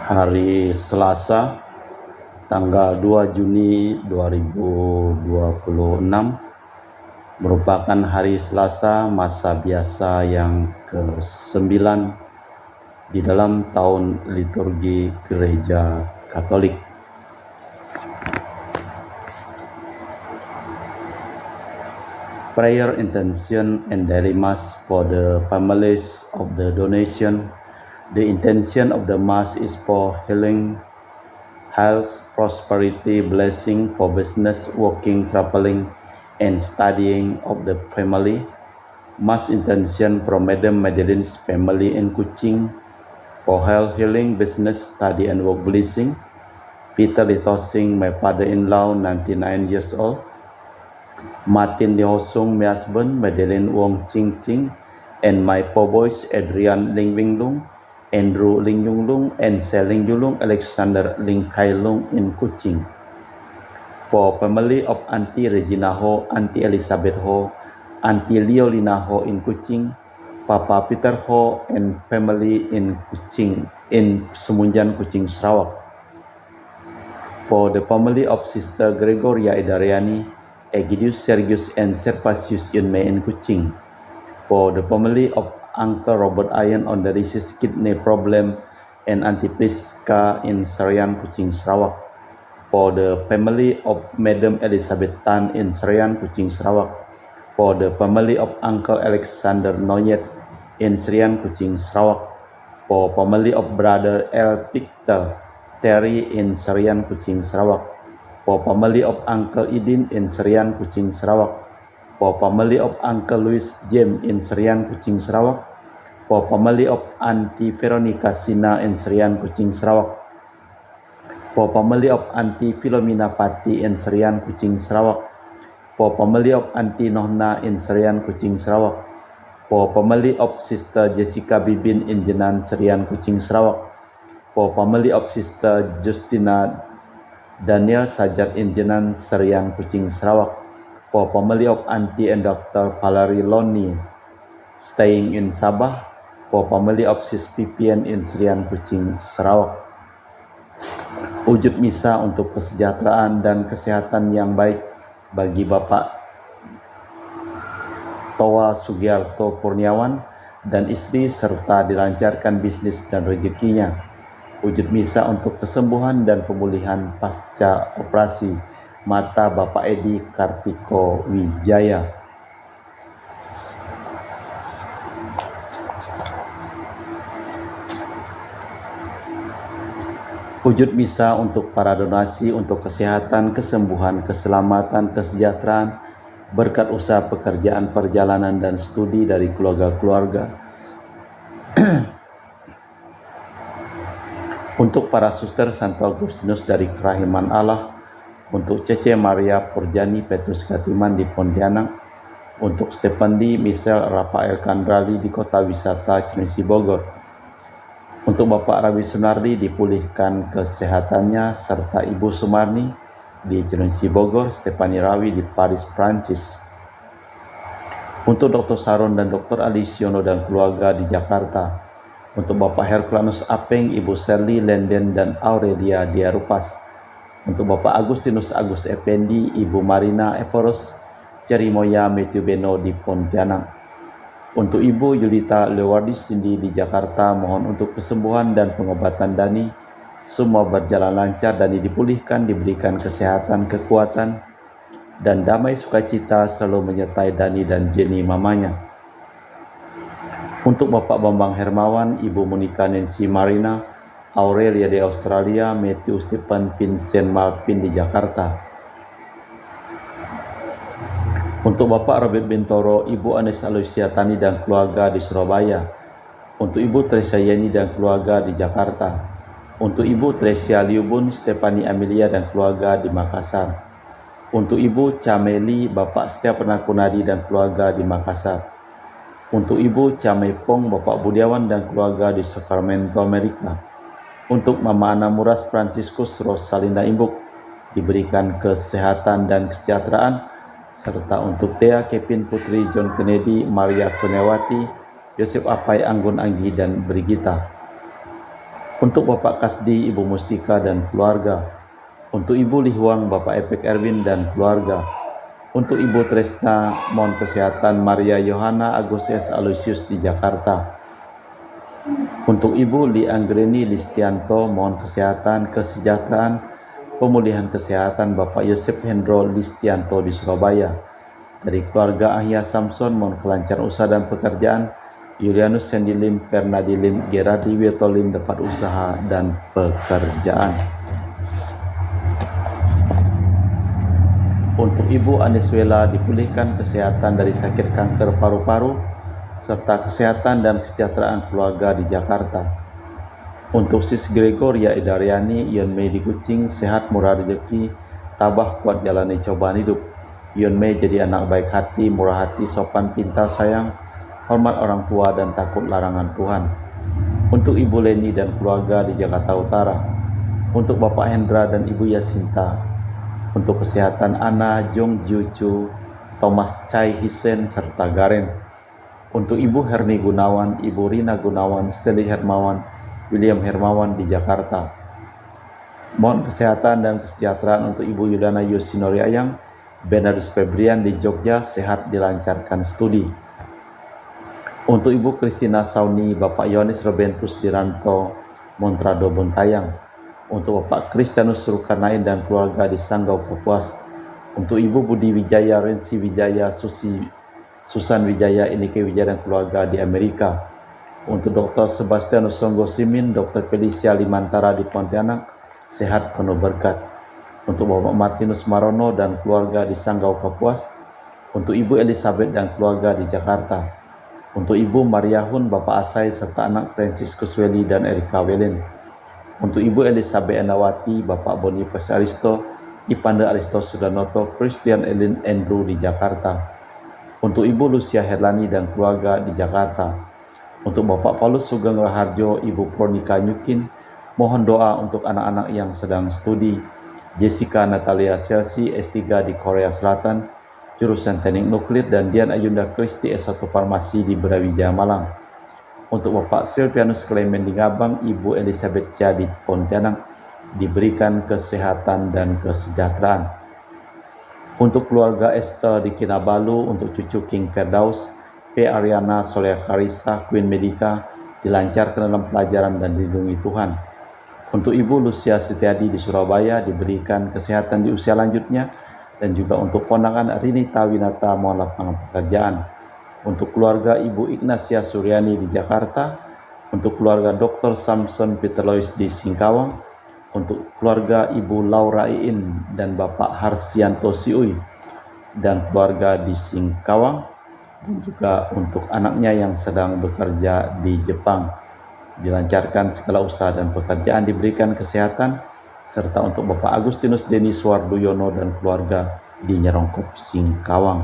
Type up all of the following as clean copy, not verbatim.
hari Selasa tanggal 2 Juni 2026 merupakan hari Selasa masa biasa yang ke-9 di dalam tahun liturgi Gereja Katolik. Prayer intention and daily mass for the families of the donation. The intention of the mass is for healing, health, prosperity, blessing for business, working, traveling, and studying of the family. Mass intention from Madam Madeline's family in Kuching for health, healing, business, study, and work blessing. Peter Litosing, my father-in-law, 99 years old. Martin Lihosung, my husband, Madeline Wong Ching Ching, and my four boys, Adrian Ling Wing Lung, Andrew Ling Yung Lung, and Seling Yulung, Alexander Ling Kai Lung in Kuching. For family of Auntie Regina Ho, Auntie Elizabeth Ho, Auntie Leolina Ho in Kuching, Papa Peter Ho and family in Kuching, in Semunjan, Kuching, Sarawak. For the family of Sister Gregoria Idariani, Egidius Sergius and Servasius Yunme in Kuching. For the family of Uncle Robert Iron on the disease kidney problem and Auntie Priska in Sarayan, Kuching, Sarawak. For the family of Madam Elizabeth Tan in Sarayan, Kuching, Sarawak. For the family of Uncle Alexander Noyet in Sarayan, Kuching, Sarawak. For family of Brother L. Victor Terry in Sarayan, Kuching, Sarawak. For family of Uncle Idin in Sarayan, Kuching, Sarawak. For family of Uncle Louis James in Sarayan, Kuching, Sarawak. For family of Auntie Veronica Sina in Sarayan, Kuching, Sarawak. For family of Auntie Philomena Pati in Sarayan, Kuching, Sarawak. For family of Auntie Nohna in Sarayan, Kuching, Sarawak. For family of Sister Jessica Bibin in Jenan, Sarayan, Kuching, Sarawak. For family of Sister Justina Daniel Sajat in Jenan, Sarayan, Kuching, Sarawak. For family of Auntie and Dr. Valerie Loni staying in Sabah. For family of Sis Pipian in Sarayan, Kuching, Sarawak. Wujud misa untuk kesejahteraan dan kesehatan yang baik bagi Bapak Towa Sugiarto Kurniawan dan istri serta dilancarkan bisnis dan rezekinya. Wujud misa untuk kesembuhan dan pemulihan pasca operasi mata Bapak Edi Kartiko Wijaya. Wujud misa untuk para donasi untuk kesehatan, kesembuhan, keselamatan, kesejahteraan, berkat usaha pekerjaan, perjalanan, dan studi dari keluarga-keluarga. Untuk para suster Santo Agustinus dari Kerahiman Allah, untuk Cece Maria Purjani Petrus Katiman di Pontianak, untuk Stepandi Michelle Rafael Kandrali di Kota Wisata Cilengsi Bogor, untuk Bapak Rawi Sunardi dipulihkan kesehatannya, serta Ibu Sumarni di Cilengsi Bogor, Stefani Rawi di Paris, Prancis. Untuk Dr. Saron dan Dr. Alisiono dan keluarga di Jakarta. Untuk Bapak Herculanus Apeng, Ibu Serli Lenden dan Aurelia Diarupas. Untuk Bapak Agustinus Agus Effendi, Ibu Marina Evoros, Cerimoya Matthew Beno di Pontianak. Untuk Ibu Yulita Lewardis Cindy di Jakarta, mohon untuk kesembuhan dan pengobatan Dani. Semua berjalan lancar, Dani dipulihkan, diberikan kesehatan, kekuatan, dan damai sukacita selalu menyertai Dani dan Jenny mamanya. Untuk Bapak Bambang Hermawan, Ibu Monica Nancy Marina, Aurelia di Australia, Matthew Stephen Vincent Malpin di Jakarta. Untuk Bapak Robert Bintoro, Ibu Anes Aloysia Tani dan keluarga di Surabaya. Untuk Ibu Tresia Yeni dan keluarga di Jakarta. Untuk Ibu Tresia Liubun, Stefani Amelia dan keluarga di Makassar. Untuk Ibu Cameli, Bapak Setia Pernakunadi dan keluarga di Makassar. Untuk Ibu Camepong, Bapak Budiawan dan keluarga di Sacramento, Amerika. Untuk Mama Ana Muras Franciscus Rosalinda Imbuk, diberikan kesehatan dan kesejahteraan, serta untuk Dea Kevin Putri John Kennedy, Maria Kurniawati, Yosef Apai Anggun Anggi, dan Brigita. Untuk Bapak Kasdi, Ibu Mustika dan keluarga. Untuk Ibu Lihuang, Bapak Epek Erwin dan keluarga. Untuk Ibu Tresna, mohon kesehatan Maria Yohana Agustus Aloysius di Jakarta. Untuk Ibu Li Anggreni Listianto, mohon kesehatan, kesejahteraan, pemulihan kesehatan Bapak Yosef Hendro Listianto di Surabaya. Dari keluarga Ahya Samson, mohon kelancaran usaha dan pekerjaan. Julianus Sendilim, Fernadilim, Gerardi Wetolim dapat usaha dan pekerjaan. Untuk Ibu Aniswela dipulihkan kesehatan dari sakit kanker paru-paru serta kesehatan dan kesejahteraan keluarga di Jakarta. Untuk Sis Gregoria Idariani, Yon Mei di Kucing, sehat murah rezeki, tabah kuat jalani cobaan hidup. Yon Mei jadi anak baik hati, murah hati, sopan, pintar, sayang, hormat orang tua dan takut larangan Tuhan. Untuk Ibu Leni dan keluarga di Jakarta Utara. Untuk Bapak Hendra dan Ibu Yasinta. Untuk kesehatan Ana, Jong Jucu, Thomas Chai Hisen serta Garen. Untuk Ibu Herni Gunawan, Ibu Rina Gunawan, Steli Hermawan, William Hermawan di Jakarta. Mohon kesehatan dan kesejahteraan untuk Ibu Yuliana Yosinori Ayang, Bernardus Febrian di Jogja, sehat dilancarkan studi. Untuk Ibu Kristina Sauni, Bapak Yohanes Robentus di Ranto, Montrado Bontayang. Untuk Bapak Kristianus Surukanain dan keluarga di Sanggau Kapuas. Untuk Ibu Budi Wijaya, Rensi Wijaya, Susan Wijaya, Inike Wijaya dan keluarga di Amerika. Untuk Dr. Sebastianus Songgo Simin, Dr. Felicia Limantara di Pontianak, sehat penuh berkat. Untuk Bapak Martinus Marono dan keluarga di Sanggau Kapuas. Untuk Ibu Elizabeth dan keluarga di Jakarta. Untuk Ibu Maria Hun, Bapak Asai serta anak Franciscus Welly dan Erika Welen. Untuk Ibu Elizabeth Anawati, Bapak Boniface Aristo, Ipanda Aristo Sudanoto, Christian Elin Andrew di Jakarta. Untuk Ibu Lucia Herlani dan keluarga di Jakarta. Untuk Bapak Paulus Sugeng Raharjo, Ibu Pronika Nyukin, mohon doa untuk anak-anak yang sedang studi. Jessica Natalia Selsi, S3 di Korea Selatan, jurusan Teknik Nuklir, dan Dian Ayunda Kristi S1 Farmasi di Brawijaya Malang. Untuk Bapak Silvianus Clement di Ngabang, Ibu Elizabeth Chia di Pontianak, diberikan kesehatan dan kesejahteraan. Untuk keluarga Esther di Kinabalu, untuk cucu King Firdaus, P. Ariana Solea Karisa, Queen Medica, dilancarkan dalam pelajaran dan dilindungi Tuhan. Untuk Ibu Lucia Setiadi di Surabaya, diberikan kesehatan di usia lanjutnya, dan juga untuk ponakan Rini Tawinata, mohon lapangan pekerjaan. Untuk keluarga Ibu Ignacia Suryani di Jakarta. Untuk keluarga Dr. Samson Peter Lois di Singkawang. Untuk keluarga Ibu Laura Iin dan Bapak Harsianto Siui dan keluarga di Singkawang. Dan juga untuk anaknya yang sedang bekerja di Jepang, dilancarkan segala usaha dan pekerjaan, diberikan kesehatan. Serta untuk Bapak Agustinus Deni Suwardoyono dan keluarga di Nyerongkop, Singkawang.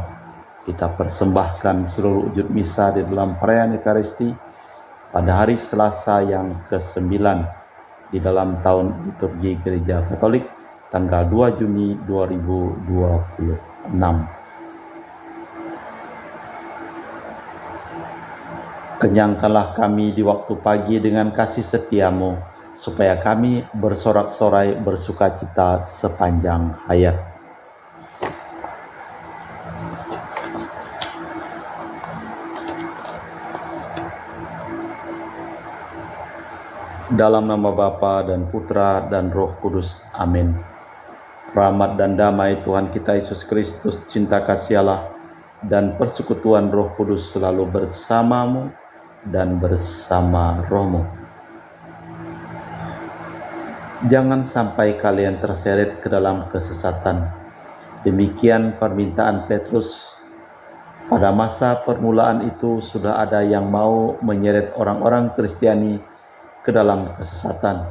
Kita persembahkan seluruh wujud misa di dalam perayaan Ekaristi pada hari Selasa yang ke-9 di dalam tahun liturgi Gereja Katolik tanggal 2 Juni 2026. Kenyangkanlah kami di waktu pagi dengan kasih setiamu, supaya kami bersorak-sorai bersukacita sepanjang hayat. Dalam nama Bapa dan Putra dan Roh Kudus. Amin. Rahmat dan damai Tuhan kita Yesus Kristus, cinta kasih Allah, dan persekutuan Roh Kudus selalu bersamamu dan bersama rohmu. Jangan sampai kalian terseret ke dalam kesesatan. Demikian permintaan Petrus. Pada masa permulaan itu sudah ada yang mau menyeret orang-orang Kristiani ke dalam kesesatan.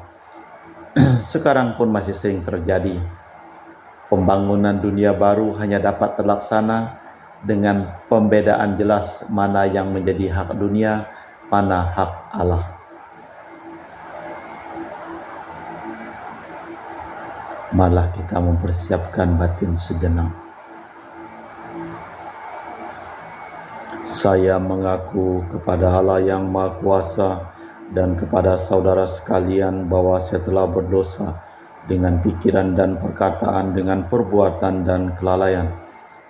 Sekarang pun masih sering terjadi. Pembangunan dunia baru hanya dapat terlaksana dengan pembedaan jelas mana yang menjadi hak dunia, mana hak Allah. Malah kita mempersiapkan batin sejenak. Saya mengaku kepada Allah yang Maha Kuasa dan kepada saudara sekalian bahwa saya telah berdosa dengan pikiran dan perkataan, dengan perbuatan dan kelalaian.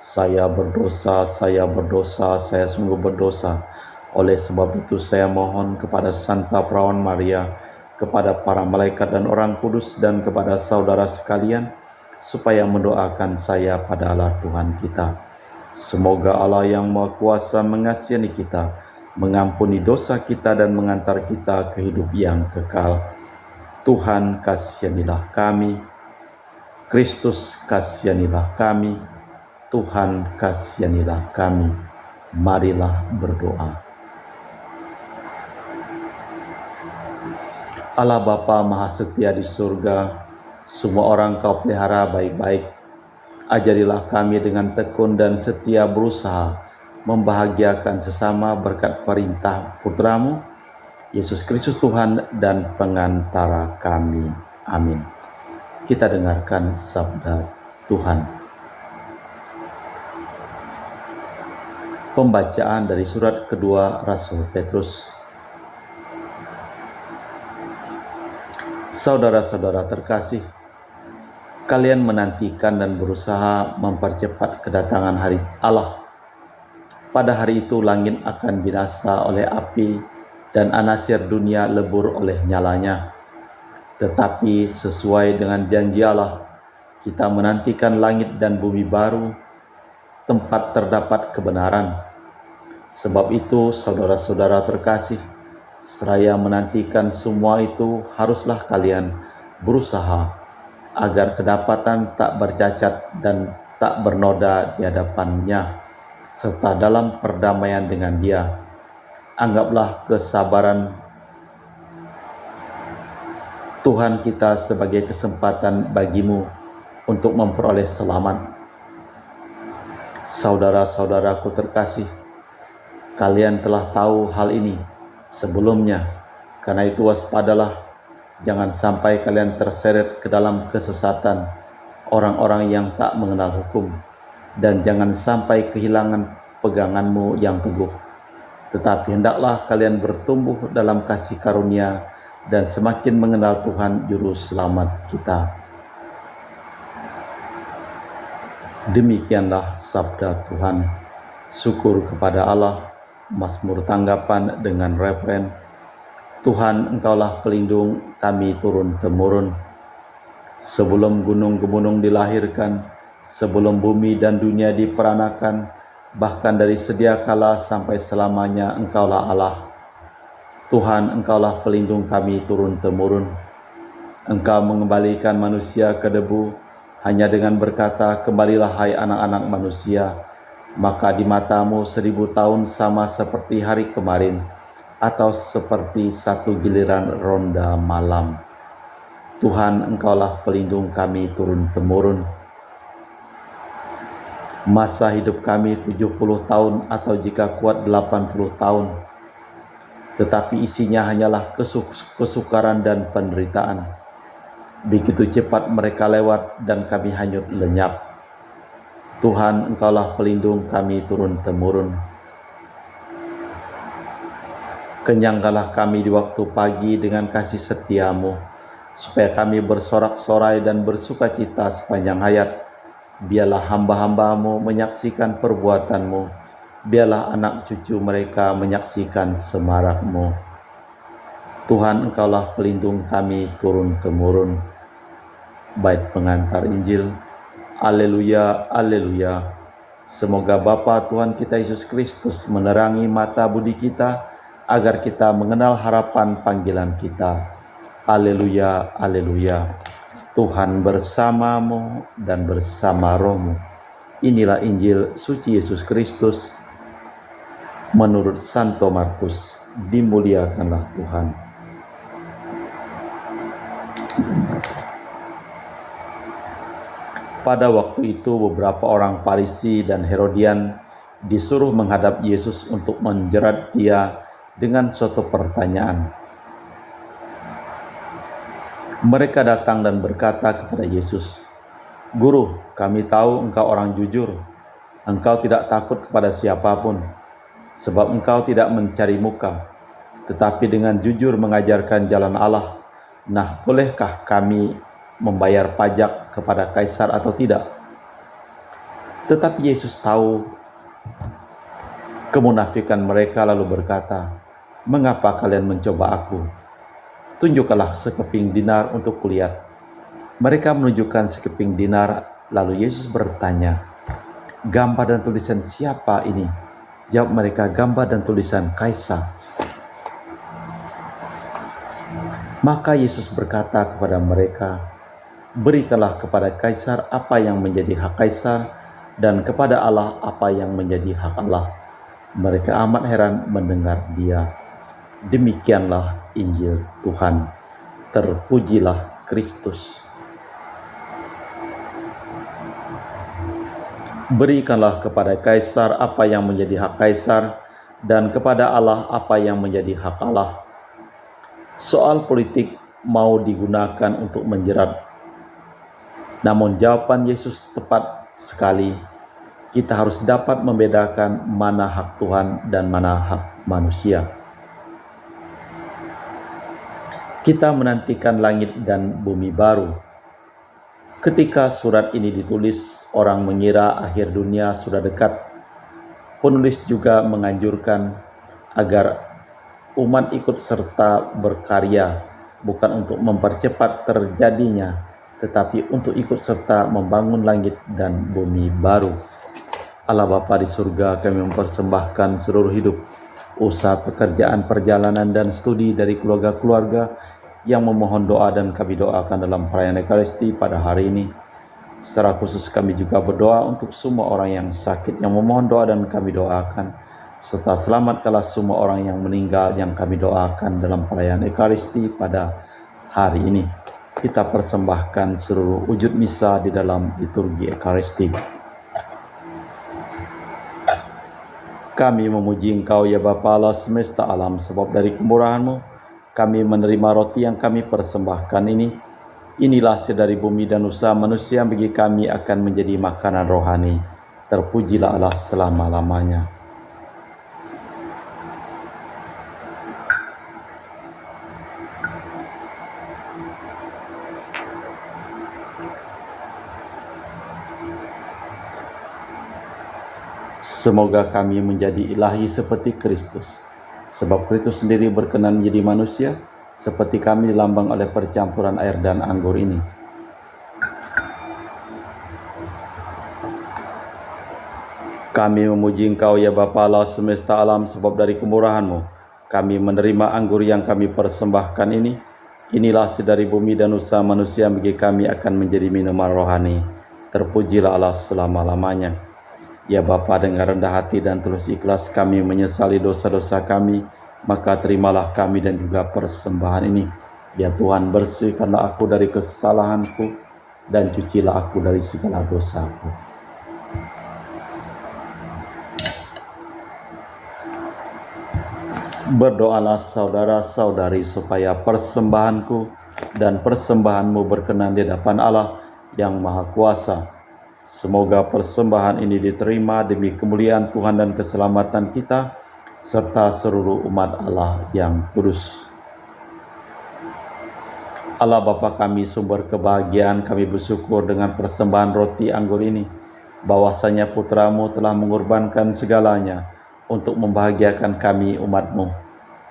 Saya berdosa, saya sungguh berdosa. Oleh sebab itu saya mohon kepada Santa Perawan Maria, kepada para malaikat dan orang kudus, dan kepada saudara sekalian, supaya mendoakan saya pada Allah Tuhan kita. Semoga Allah yang Maha Kuasa mengasihi kita, mengampuni dosa kita dan mengantar kita ke hidup yang kekal. Tuhan kasihanilah kami, Kristus kasihanilah kami, Tuhan kasihanilah kami. Marilah berdoa. Allah Bapa Maha Setia di surga, semua orang Kau pelihara baik-baik. Ajarilah kami dengan tekun dan setia berusaha membahagiakan sesama berkat perintah Putra-Mu, Yesus Kristus Tuhan dan pengantara kami. Amin. Kita dengarkan sabda Tuhan. Pembacaan dari surat kedua Rasul Petrus. Saudara-saudara terkasih, kalian menantikan dan berusaha mempercepat kedatangan hari Allah. Pada hari itu langit akan binasa oleh api dan anasir dunia lebur oleh nyalanya. Tetapi sesuai dengan janji Allah, kita menantikan langit dan bumi baru, tempat terdapat kebenaran. Sebab itu, saudara-saudara terkasih, seraya menantikan semua itu, haruslah kalian berusaha agar kedapatan tak bercacat dan tak bernoda di hadapannya, serta dalam perdamaian dengan Dia. Anggaplah kesabaran Tuhan kita sebagai kesempatan bagimu untuk memperoleh selamat. Saudara-saudaraku terkasih, kalian telah tahu hal ini sebelumnya, karena itu waspadalah, jangan sampai kalian terseret ke dalam kesesatan orang-orang yang tak mengenal hukum, dan jangan sampai kehilangan peganganmu yang teguh. Tetapi hendaklah kalian bertumbuh dalam kasih karunia dan semakin mengenal Tuhan Juru Selamat kita. Demikianlah sabda Tuhan. Syukur kepada Allah. Mazmur tanggapan dengan referen, Tuhan Engkaulah pelindung kami turun-temurun. Sebelum gunung-gunung dilahirkan, sebelum bumi dan dunia diperanakan, bahkan dari sedia kala sampai selamanya Engkaulah Allah. Tuhan Engkaulah pelindung kami turun-temurun. Engkau mengembalikan manusia ke debu, hanya dengan berkata, kembalilah hai anak-anak manusia. Maka di matamu 1000 tahun sama seperti hari kemarin, atau seperti satu giliran ronda malam. Tuhan Engkaulah pelindung kami turun-temurun. Masa hidup kami 70 tahun atau jika kuat 80 tahun. Tetapi isinya hanyalah kesukaran dan penderitaan. Begitu cepat mereka lewat dan kami hanyut lenyap. Tuhan Engkaulah pelindung kami turun-temurun. Kenyangkanlah kami di waktu pagi dengan kasih setia-Mu, supaya kami bersorak-sorai dan bersukacita sepanjang hayat. Biarlah hamba-hamba-Mu menyaksikan perbuatan-Mu, biarlah anak cucu mereka menyaksikan semarak-Mu. Tuhan Engkaulah pelindung kami turun-temurun. Bait pengantar Injil. Haleluya, haleluya. Semoga Bapa Tuhan kita Yesus Kristus menerangi mata budi kita, agar kita mengenal harapan panggilan kita. Haleluya, haleluya. Tuhan bersamamu dan bersama rohmu. Inilah Injil suci Yesus Kristus menurut Santo Markus. Dimuliakanlah Tuhan. Pada waktu itu beberapa orang Farisi dan Herodian disuruh menghadap Yesus untuk menjerat Dia dengan suatu pertanyaan. Mereka datang dan berkata kepada Yesus, "Guru, kami tahu Engkau orang jujur. Engkau tidak takut kepada siapapun, sebab Engkau tidak mencari muka. tetapi dengan jujur mengajarkan jalan Allah. Nah, bolehkah kami membayar pajak kepada kaisar atau tidak? Tetapi Yesus tahu kemunafikan mereka lalu berkata, "Mengapa kalian mencoba aku? Tunjukkanlah sekeping dinar untuk kulihat." Mereka menunjukkan sekeping dinar, lalu Yesus bertanya, "Gambar dan tulisan siapa ini?" Jawab mereka, "Gambar dan tulisan kaisar." Maka Yesus berkata kepada mereka, "Berikanlah kepada kaisar apa yang menjadi hak kaisar, dan kepada Allah apa yang menjadi hak Allah." Mereka amat heran mendengar dia. Demikianlah Injil Tuhan. Terpujilah Kristus. Berikanlah kepada kaisar apa yang menjadi hak kaisar, dan kepada Allah apa yang menjadi hak Allah. Soal politik mau digunakan untuk menjerat. Namun jawaban Yesus tepat sekali. Kita harus dapat membedakan mana hak Tuhan dan mana hak manusia. Kita menantikan langit dan bumi baru. Ketika surat ini ditulis, orang mengira akhir dunia sudah dekat. Penulis juga menganjurkan agar umat ikut serta berkarya, bukan untuk mempercepat terjadinya, tetapi untuk ikut serta membangun langit dan bumi baru. Allah Bapa di surga, kami mempersembahkan seluruh hidup, usaha, pekerjaan, perjalanan, dan studi dari keluarga-keluarga yang memohon doa dan kami doakan dalam perayaan Ekaristi pada hari ini. Secara khusus kami juga berdoa untuk semua orang yang sakit yang memohon doa dan kami doakan, serta selamatkanlah semua orang yang meninggal yang kami doakan dalam perayaan Ekaristi pada hari ini. Kita persembahkan seluruh wujud misa di dalam liturgi Ekaristi. Kami memuji Engkau ya Bapa Allah semesta alam, sebab dari kemurahan-Mu kami menerima roti yang kami persembahkan ini. Inilah hasil dari bumi dan usaha manusia yang bagi kami akan menjadi makanan rohani. Terpujilah Allah selama-lamanya. Semoga kami menjadi ilahi seperti Kristus, sebab Kristus sendiri berkenan menjadi manusia, seperti kami dilambang oleh percampuran air dan anggur ini. Kami memuji Engkau ya Bapa Allah semesta alam, sebab dari kemurahan-Mu kami menerima anggur yang kami persembahkan ini. Inilah hasil dari bumi dan usaha manusia yang bagi kami akan menjadi minuman rohani. Terpujilah Allah selama-lamanya. Ya Bapa, dengan rendah hati dan tulus ikhlas kami menyesali dosa-dosa kami, maka terimalah kami dan juga persembahan ini. Ya Tuhan, bersihkanlah aku dari kesalahanku dan cucilah aku dari segala dosaku. Berdoalah saudara-saudari supaya persembahanku dan persembahanmu berkenan di hadapan Allah yang Maha Kuasa. Semoga persembahan ini diterima demi kemuliaan Tuhan dan keselamatan kita, serta seluruh umat Allah yang kudus. Allah Bapa kami, sumber kebahagiaan, kami bersyukur dengan persembahan roti anggur ini, bahwasanya Putra-Mu telah mengorbankan segalanya untuk membahagiakan kami umat-Mu.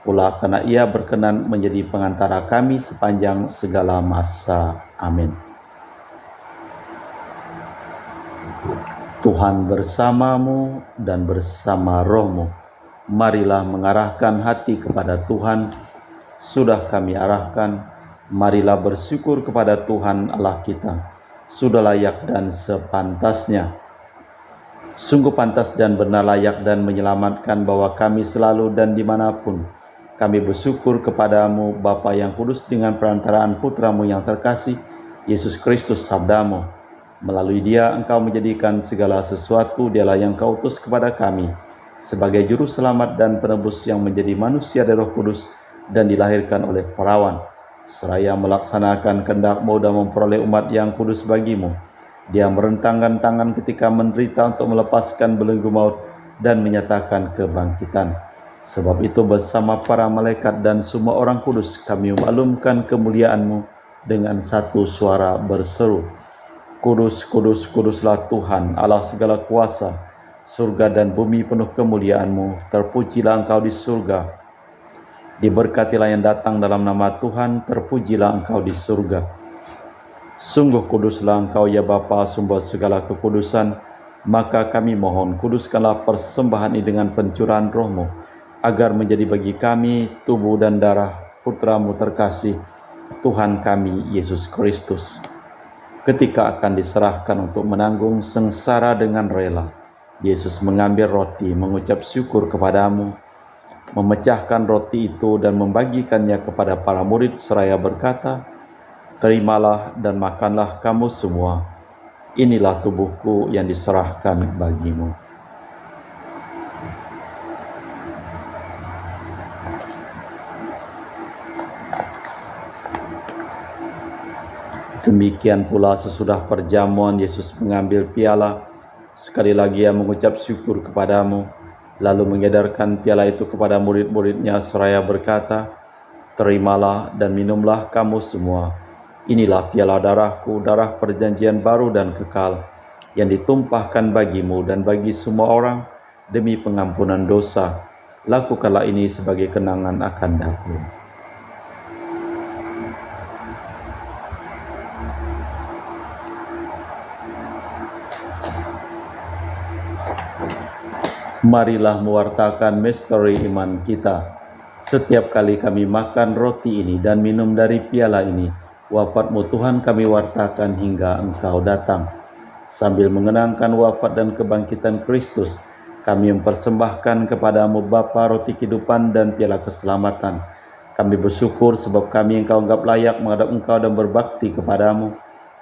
Pula karena Ia berkenan menjadi pengantara kami sepanjang segala masa. Amin. Tuhan bersamamu dan bersama rohmu. Marilah mengarahkan hati kepada Tuhan. Sudah kami arahkan, marilah bersyukur kepada Tuhan Allah kita. Sudah layak dan sepantasnya. Sungguh pantas dan benar, layak dan menyelamatkan bahwa kami selalu dan dimanapun kami bersyukur kepadamu Bapa yang kudus, dengan perantaraan Putra-Mu yang terkasih, Yesus Kristus Sabda-Mu. Melalui Dia Engkau menjadikan segala sesuatu. Dialah yang Kau utus kepada kami sebagai juru selamat dan penebus yang menjadi manusia dari Roh Kudus dan dilahirkan oleh perawan, seraya melaksanakan kehendak-Mu dan memperoleh umat yang kudus bagi-Mu. Dia merentangkan tangan ketika menderita untuk melepaskan belenggu maut dan menyatakan kebangkitan. Sebab itu bersama para malaikat dan semua orang kudus kami memaklumkan kemuliaan-Mu dengan satu suara berseru, Kudus, kudus, kuduslah Tuhan, Allah segala kuasa, surga dan bumi penuh kemuliaan-Mu, terpujilah Engkau di surga. Diberkatilah yang datang dalam nama Tuhan, terpujilah Engkau di surga. Sungguh kuduslah Engkau ya Bapa, sumber segala kekudusan, maka kami mohon kuduskanlah persembahan ini dengan pencurahan Roh-Mu, agar menjadi bagi kami tubuh dan darah Putra-Mu terkasih, Tuhan kami Yesus Kristus. Ketika akan diserahkan untuk menanggung sengsara dengan rela, Yesus mengambil roti, mengucap syukur kepadamu, memecahkan roti itu dan membagikannya kepada para murid seraya berkata, Terimalah dan makanlah kamu semua, inilah tubuhku yang diserahkan bagimu. Demikian pula sesudah perjamuan Yesus mengambil piala, sekali lagi ia mengucap syukur kepadamu, lalu mengedarkan piala itu kepada murid-muridnya seraya berkata, Terimalah dan minumlah kamu semua, inilah piala darahku, darah perjanjian baru dan kekal, yang ditumpahkan bagimu dan bagi semua orang demi pengampunan dosa. Lakukanlah ini sebagai kenangan akan aku. Marilah mewartakan misteri iman kita. Setiap kali kami makan roti ini dan minum dari piala ini, wafat-Mu Tuhan kami wartakan hingga Engkau datang. Sambil mengenangkan wafat dan kebangkitan Kristus, kami mempersembahkan kepadamu Bapa roti kehidupan dan piala keselamatan. Kami bersyukur sebab kami Engkau anggap layak menghadap Engkau dan berbakti kepadamu.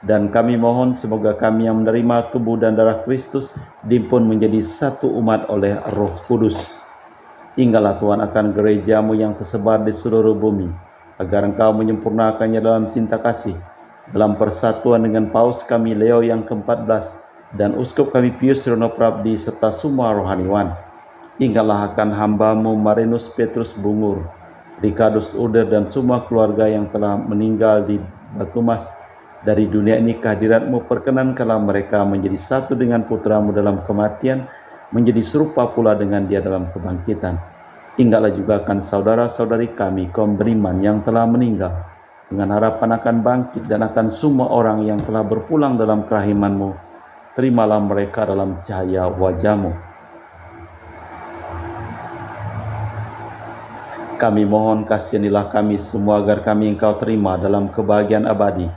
Dan kami mohon semoga kami yang menerima tubuh dan darah Kristus dihimpun menjadi satu umat oleh Roh Kudus. Ingatlah Tuhan akan gereja-Mu yang tersebar di seluruh bumi, agar Engkau menyempurnakannya dalam cinta kasih, dalam persatuan dengan Paus kami Leo yang ke-14 dan Uskup kami Pius Rono Prabdi serta semua rohaniwan. Ingatlah akan hamba-Mu Marinus Petrus Bungur, Ricardus Uder dan semua keluarga yang telah meninggal di Batumas. Dari dunia ini kehadirat-Mu perkenankanlah mereka menjadi satu dengan Putra-Mu dalam kematian, menjadi serupa pula dengan Dia dalam kebangkitan. Ingatlah juga akan saudara-saudari kami kaum beriman yang telah meninggal, dengan harapan akan bangkit dan akan semua orang yang telah berpulang dalam kerahiman-Mu. Terimalah mereka dalam cahaya wajah-Mu. Kami mohon kasihanilah kami semua agar kami Engkau terima dalam kebahagiaan abadi,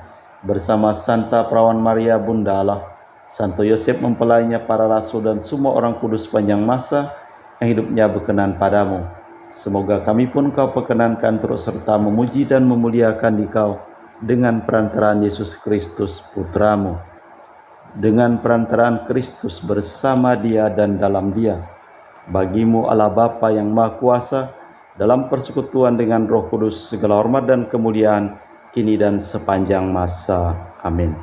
bersama Santa Perawan Maria Bunda Allah, Santo Yosef mempelainya, para rasul dan semua orang kudus panjang masa yang hidupnya berkenan padamu. Semoga kami pun Kau perkenankan terus serta memuji dan memuliakan Dikau dengan perantaraan Yesus Kristus Putra-Mu. Dengan perantaraan Kristus bersama Dia dan dalam Dia, bagi-Mu Allah Bapa yang Maha Kuasa, dalam persekutuan dengan Roh Kudus segala hormat dan kemuliaan kini dan sepanjang masa. Amin.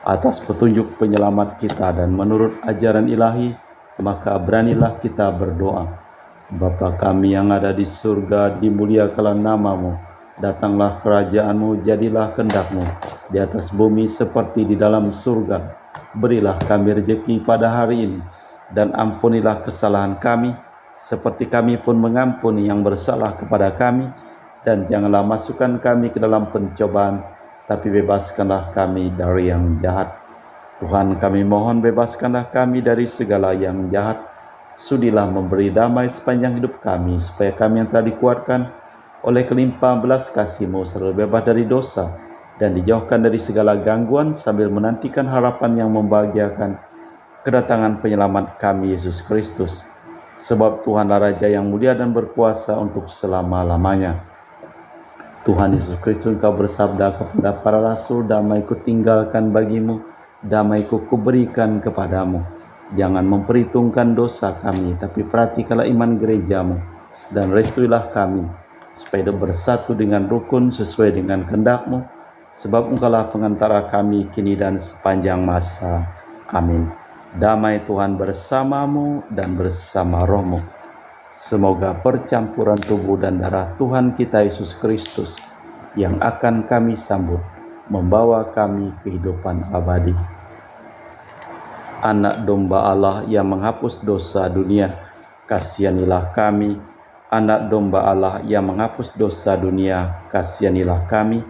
Atas petunjuk penyelamat kita dan menurut ajaran ilahi, maka beranilah kita berdoa. Bapa kami yang ada di surga, dimuliakanlah nama-Mu. Datanglah kerajaan-Mu, jadilah kehendak-Mu di atas bumi seperti di dalam surga. Berilah kami rezeki pada hari ini, dan ampunilah kesalahan kami, seperti kami pun mengampuni yang bersalah kepada kami. Dan janganlah masukkan kami ke dalam pencobaan, tapi bebaskanlah kami dari yang jahat. Tuhan kami mohon bebaskanlah kami dari segala yang jahat. Sudilah memberi damai sepanjang hidup kami, supaya kami yang telah dikuatkan oleh kelimpahan belas kasih-Mu selalu bebas dari dosa dan dijauhkan dari segala gangguan, sambil menantikan harapan yang membahagiakan, kedatangan penyelamat kami Yesus Kristus. Sebab Tuhanlah Raja yang mulia dan berkuasa untuk selama-lamanya. Tuhan Yesus Kristus, Engkau bersabda kepada para rasul, damai-Ku tinggalkan bagimu, damai-Ku kuberikan kepadamu. Jangan memperhitungkan dosa kami, tapi perhatikanlah iman gereja-Mu, dan restuilah kami, supaya bersatu dengan rukun sesuai dengan kehendak-Mu, sebab Engkaulah pengantara kami kini dan sepanjang masa. Amin. Damai Tuhan bersamamu dan bersama rohmu. Semoga percampuran tubuh dan darah Tuhan kita Yesus Kristus yang akan kami sambut membawa kami kehidupan abadi. Anak domba Allah yang menghapus dosa dunia, kasihanilah kami. Anak domba Allah yang menghapus dosa dunia, kasihanilah kami.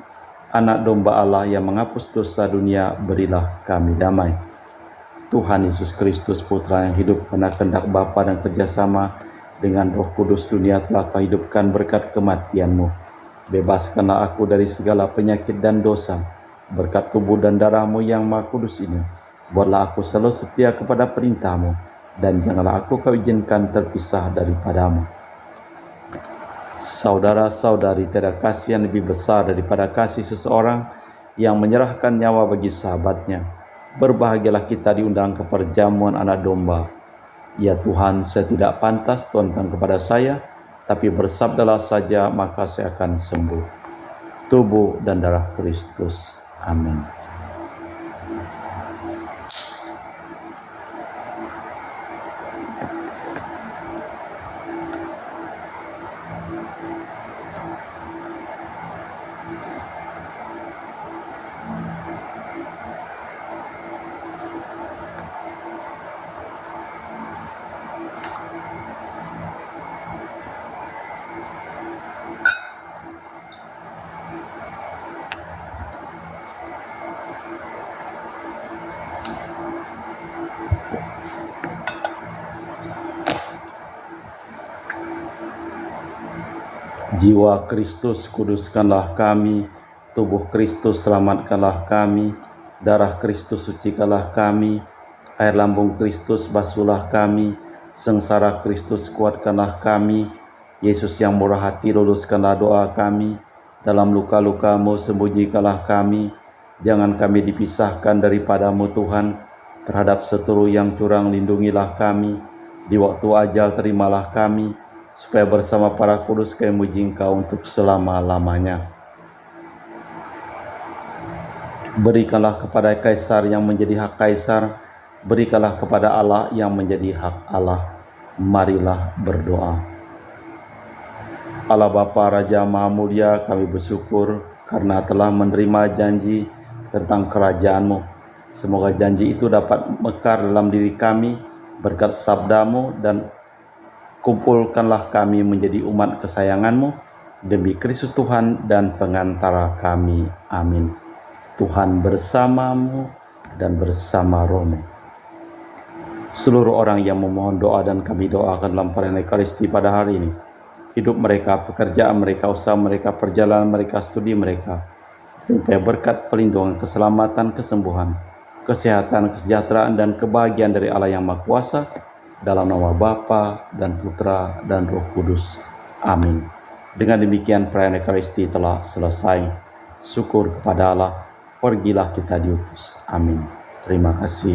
Anak domba Allah yang menghapus dosa dunia, berilah kami damai. Tuhan Yesus Kristus, Putra yang hidup karena kehendak Bapa dan kerjasama dengan Roh Kudus, dunia telah Kau hidupkan berkat kematian-Mu. Bebaskanlah aku dari segala penyakit dan dosa, berkat tubuh dan darah-Mu yang Maha Kudus ini. Buatlah aku selalu setia kepada perintah-Mu, dan janganlah aku Kau izinkan terpisah daripada-Mu. Saudara-saudari, tiada kasih yang lebih besar daripada kasih seseorang yang menyerahkan nyawa bagi sahabatnya. Berbahagialah kita diundang ke perjamuan anak domba. Ya Tuhan, saya tidak pantas tuankan kepada saya, tapi bersabdalah saja maka saya akan sembuh. Tubuh dan darah Kristus. Amin. Jiwa Kristus kuduskanlah kami, tubuh Kristus selamatkanlah kami, darah Kristus sucikanlah kami, air lambung Kristus basuhlah kami, sengsara Kristus kuatkanlah kami, Yesus yang murah hati luluskanlah doa kami, dalam luka-luka-Mu sembunyikanlah kami, jangan kami dipisahkan daripada-Mu Tuhan, terhadap seteru yang curang lindungilah kami, di waktu ajal terimalah kami, supaya bersama para kudus kami memuji Engkau untuk selama-lamanya. Berikanlah kepada Kaisar yang menjadi hak Kaisar, berikanlah kepada Allah yang menjadi hak Allah. Marilah berdoa. Allah Bapa Raja Maha Mulia, kami bersyukur karena telah menerima janji tentang kerajaan-Mu. Semoga janji itu dapat mekar dalam diri kami berkat sabda-Mu, dan kumpulkanlah kami menjadi umat kesayangan-Mu demi Kristus Tuhan dan pengantara kami. Amin. Tuhan bersamamu dan bersama roh-Mu. Seluruh orang yang memohon doa dan kami doakan dalam perayaan Ekaristi pada hari ini, hidup mereka, pekerjaan mereka, usaha mereka, perjalanan mereka, studi mereka, sampai berkat perlindungan, keselamatan, kesembuhan, kesehatan, kesejahteraan, dan kebahagiaan dari Allah yang Maha Kuasa, dalam nama Bapa dan Putra dan Roh Kudus. Amin. Dengan demikian perayaan Ekaristi telah selesai. Syukur kepada Allah, pergilah kita diutus. Amin. Terima kasih.